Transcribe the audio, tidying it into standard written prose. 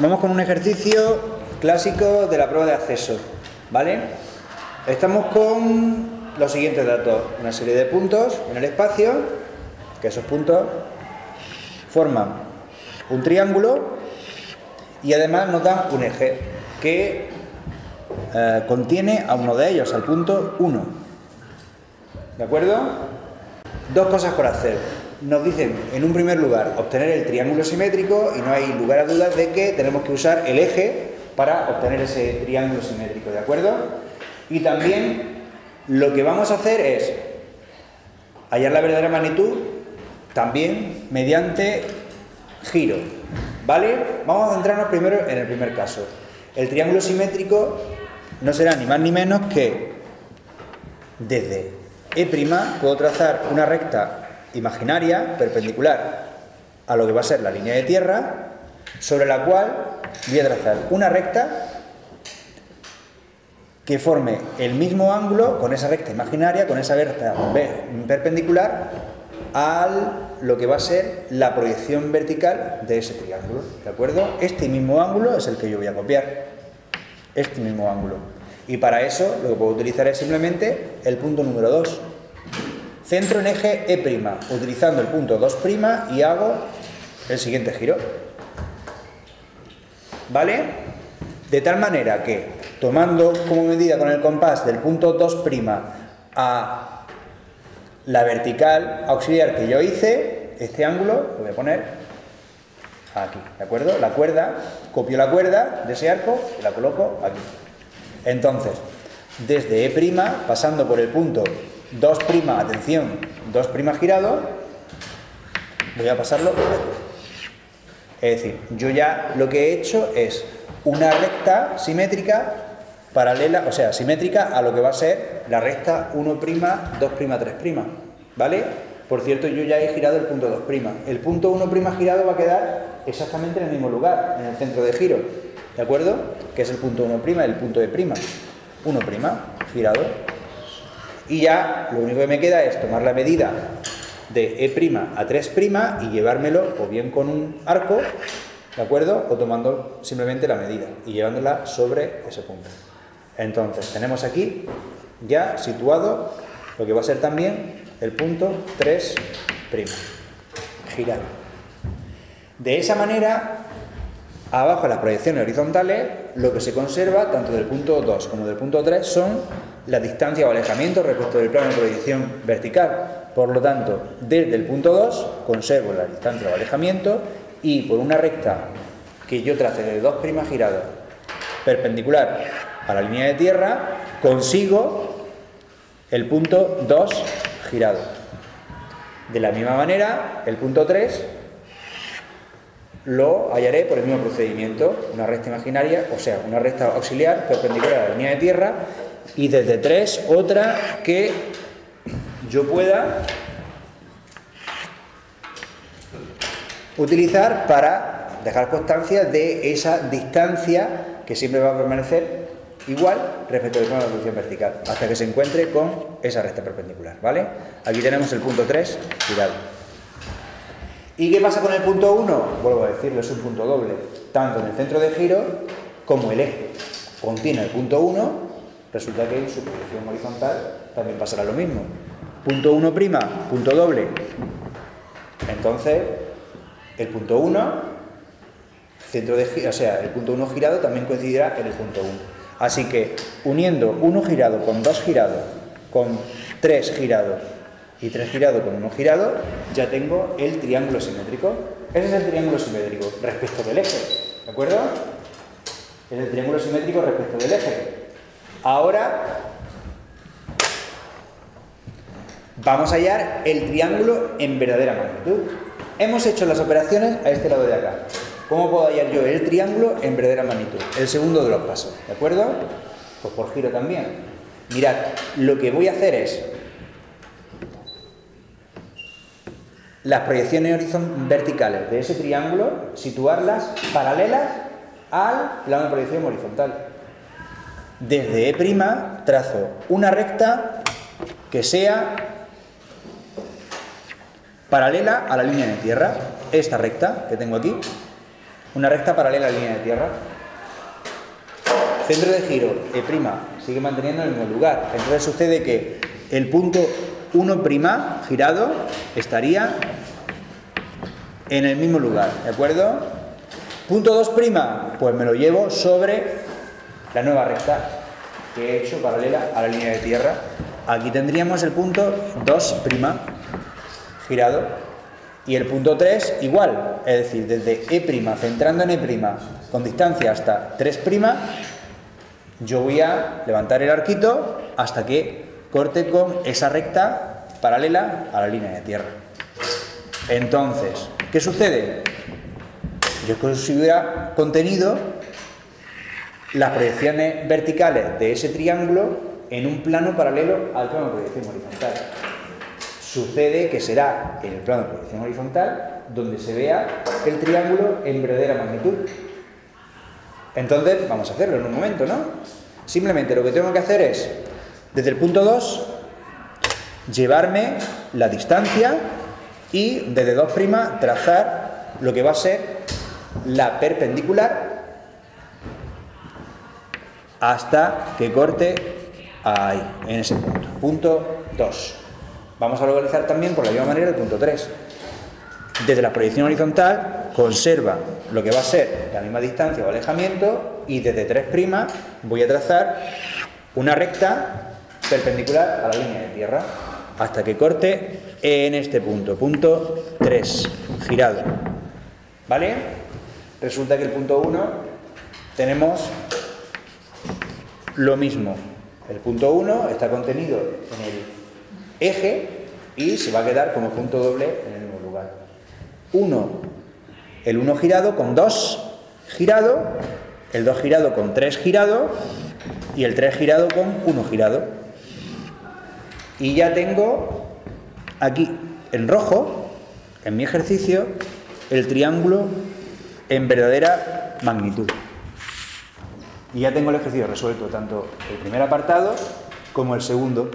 Vamos con un ejercicio clásico de la prueba de acceso, ¿vale? Estamos con los siguientes datos, una serie de puntos en el espacio, que esos puntos forman un triángulo y además nos dan un eje que contiene a uno de ellos, al punto 1. ¿De acuerdo? Dos cosas por hacer. Nos dicen, en un primer lugar, obtener el triángulo simétrico y no hay lugar a dudas de que tenemos que usar el eje para obtener ese triángulo simétrico, ¿de acuerdo? Y también lo que vamos a hacer es hallar la verdadera magnitud también mediante giro, ¿vale? Vamos a centrarnos primero en el primer caso. El triángulo simétrico no será ni más ni menos que desde E' puedo trazar una recta imaginaria, perpendicular a lo que va a ser la línea de tierra, sobre la cual voy a trazar una recta que forme el mismo ángulo con esa recta imaginaria, con esa recta perpendicular a lo que va a ser la proyección vertical de ese triángulo, ¿de acuerdo? Este mismo ángulo es el que yo voy a copiar, este mismo ángulo. Y para eso lo que puedo utilizar es simplemente el punto número 2. Centro en eje E', utilizando el punto 2' y hago el siguiente giro. ¿Vale? De tal manera que, tomando como medida con el compás del punto 2' a la vertical auxiliar que yo hice, este ángulo lo voy a poner aquí, ¿de acuerdo? La cuerda, copio la cuerda de ese arco y la coloco aquí. Entonces, desde E', pasando por el punto 2', atención, 2' girado, voy a pasarlo por aquí. Es decir, yo ya lo que he hecho es una recta simétrica paralela, o sea, simétrica a lo que va a ser la recta 1', 2', 3', ¿vale? Por cierto, yo ya he girado el punto 2'. El punto 1' girado va a quedar exactamente en el mismo lugar, en el centro de giro, ¿de acuerdo? Que es el punto 1', el punto E'. 1' girado. Y ya lo único que me queda es tomar la medida de E' a 3' y llevármelo o bien con un arco, ¿de acuerdo? O tomando simplemente la medida y llevándola sobre ese punto. Entonces tenemos aquí ya situado lo que va a ser también el punto 3' girado. De esa manera, abajo en las proyecciones horizontales, lo que se conserva tanto del punto 2 como del punto 3 son la distancia o alejamiento respecto del plano de proyección vertical. Por lo tanto, desde el punto 2 conservo la distancia o alejamiento y por una recta que yo trace de 2' girado perpendicular a la línea de tierra, consigo el punto 2 girado. De la misma manera, el punto 3 lo hallaré por el mismo procedimiento, una recta imaginaria, o sea, una recta auxiliar perpendicular a la línea de tierra, y desde 3 otra que yo pueda utilizar para dejar constancia de esa distancia que siempre va a permanecer igual respecto del plano de proyección vertical hasta que se encuentre con esa recta perpendicular, ¿vale? Aquí tenemos el punto 3 girado. ¿Y qué pasa con el punto 1? Vuelvo a decirlo, es un punto doble. Tanto en el centro de giro como el eje contiene el punto 1, resulta que en su proyección horizontal también pasará lo mismo. Punto 1', punto doble. Entonces, el punto 1, centro de giro, o sea, el punto 1 girado también coincidirá en el punto 1. Así que, uniendo 1 girado con 2 girado, con 3 girado y 3 girado con 1 girado, ya tengo el triángulo simétrico. Ese es el triángulo simétrico respecto del eje, ¿de acuerdo? Es el triángulo simétrico respecto del eje. Ahora vamos a hallar el triángulo en verdadera magnitud. Hemos hecho las operaciones a este lado de acá. ¿Cómo puedo hallar yo el triángulo en verdadera magnitud? El segundo de los pasos, ¿de acuerdo? Pues por giro también. Mirad, lo que voy a hacer es las proyecciones verticales de ese triángulo, situarlas paralelas al plano de proyección horizontal. Desde E' trazo una recta que sea paralela a la línea de tierra. Esta recta que tengo aquí una recta paralela a la línea de tierra. Centro de giro, E' sigue manteniendo en el mismo lugar. Entonces sucede que el punto 1' girado estaría en el mismo lugar, ¿de acuerdo? Punto 2', pues me lo llevo sobre la nueva recta que he hecho paralela a la línea de tierra. Aquí tendríamos el punto 2' girado y el punto 3 igual, es decir, desde E', centrando en E' con distancia hasta 3', yo voy a levantar el arquito hasta que corte con esa recta paralela a la línea de tierra. Entonces, ¿qué sucede? Yo como si hubiera contenido las proyecciones verticales de ese triángulo en un plano paralelo al plano de proyección horizontal. Sucede que será en el plano de proyección horizontal donde se vea el triángulo en verdadera magnitud. Entonces, vamos a hacerlo en un momento, ¿no? Simplemente lo que tengo que hacer es, desde el punto 2, llevarme la distancia y desde 2' trazar lo que va a ser la perpendicular hasta que corte ahí, en ese punto. Punto 2. Vamos a localizar también por la misma manera el punto 3. Desde la proyección horizontal conserva lo que va a ser la misma distancia o alejamiento y desde 3' voy a trazar una recta perpendicular a la línea de tierra hasta que corte en este punto, punto 3, girado. ¿Vale? Resulta que el punto 1 tenemos lo mismo. El punto 1 está contenido en el eje y se va a quedar como punto doble en el mismo lugar. El 1 girado con 2 girado, el 2 girado con 3 girado y el 3 girado con 1 girado. Y ya tengo aquí en rojo, en mi ejercicio, el triángulo en verdadera magnitud. Y ya tengo el ejercicio resuelto, tanto el primer apartado como el segundo.